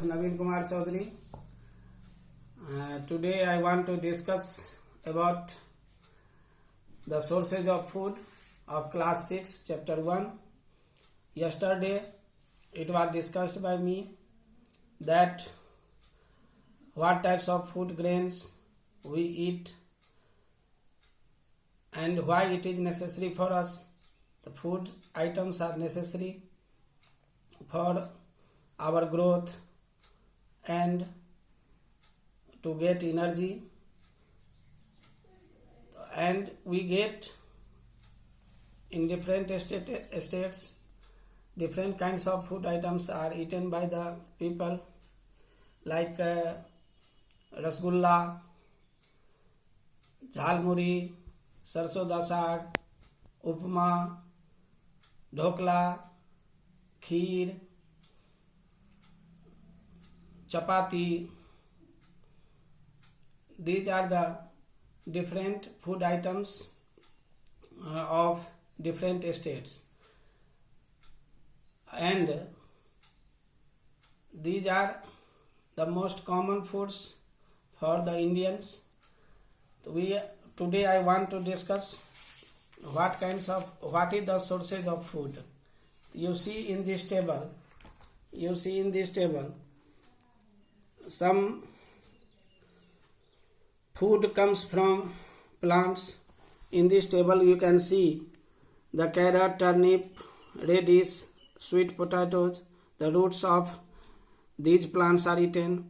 Naveen Kumar Chaudhary. Today I want to discuss about the sources of food of class 6 chapter 1. Yesterday it was discussed by me that what types of food grains we eat and why it is necessary for us. The food items are necessary for our growth and to get energy, and we get in different states different kinds of food items are eaten by the people, like rasgulla, jhalmuri, sarson da saag, upma, dhokla, kheer, chapati. These are the different food items of different states, and these are the most common foods for the Indians. Today I want to discuss what is the sources of food. You see in this table some food comes from plants. In this table you can see the carrot, turnip, radish, sweet potatoes. The roots of these plants are eaten.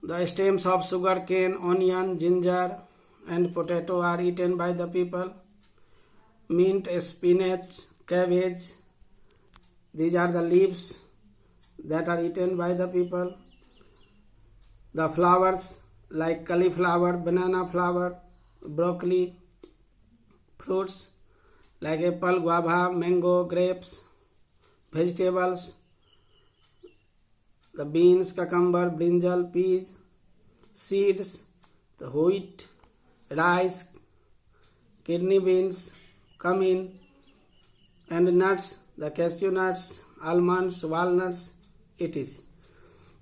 The stems of sugarcane, onion, ginger and potato are eaten by the people. Mint, spinach, cabbage, these are the leaves that are eaten by the people. The flowers like cauliflower, banana flower, broccoli, fruits like apple, guava, mango, grapes, vegetables, the beans, cucumber, brinjal, peas, seeds, the wheat, rice, kidney beans, cumin, and nuts, the cashew nuts, almonds, walnuts, etc.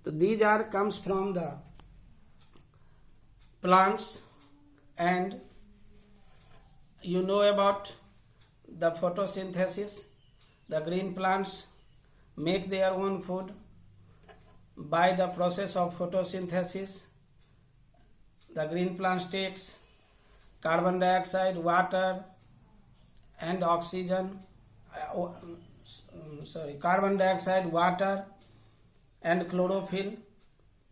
So these comes from the plants, and you know about the photosynthesis. The green plants make their own food by the process of photosynthesis. The green plants takes carbon dioxide, water and oxygen, carbon dioxide, water and chlorophyll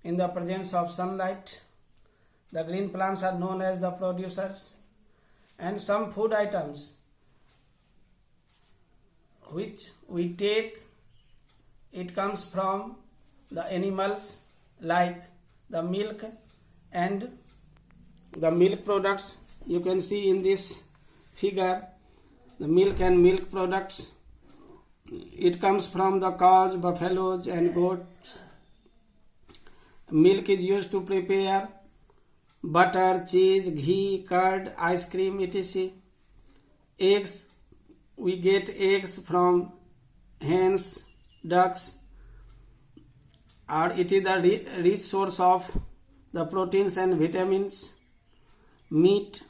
in the presence of sunlight. The green plants are known as the producers. And some food items which we take, it comes from the animals, like the milk and the milk products. You can see in this figure the milk and milk products. It comes from the cows, buffaloes and goats. Milk is used to prepare butter, cheese, ghee, curd, ice cream, etc. Eggs, we get eggs from hens, ducks, or it is the rich source of the proteins and vitamins. Meat,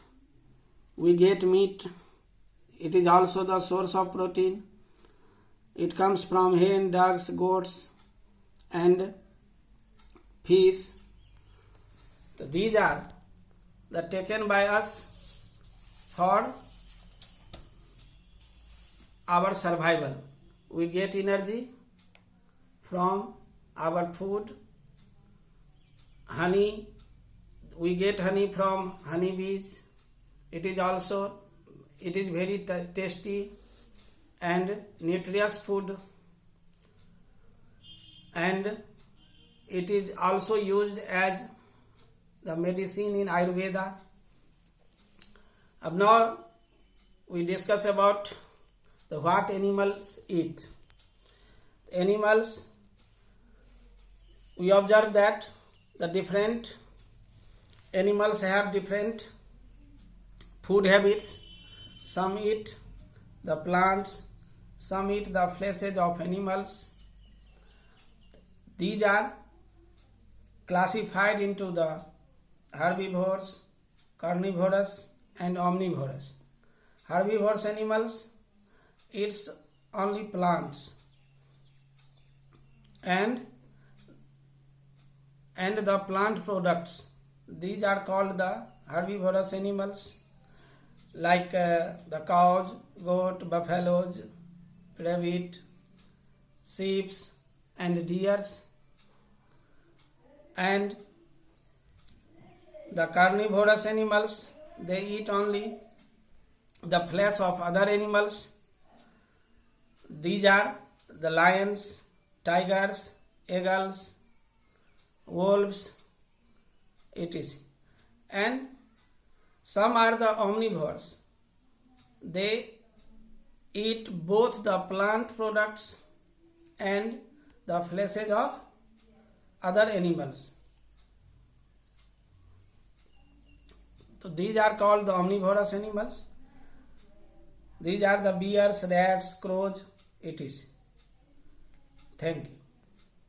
we get meat. It is also the source of protein. It comes from hen, ducks, goats and fish. So these are taken by us for our survival. We get energy from our food. Honey, we get honey from honey bees. It is very tasty and nutritious food, and it is also used as the medicine in Ayurveda. Now we discuss about what animals eat. Animals, we observe that the different animals have different food habits. Some eat the plants, some eat the fleshes of animals. These are classified into the herbivores, carnivorous and omnivorous. Herbivorous animals eats only plants, and the plant products. These are called the herbivorous animals, like the cows, goat, buffaloes, rabbit, sheep and deers. And the carnivorous animals, they eat only the flesh of other animals. These are the lions, tigers, eagles, wolves, etc. And some are the omnivores. They eat both the plant products and the fleshes of other animals. So these are called the omnivorous animals. These are the bears, rats, crows, etc. Thank you.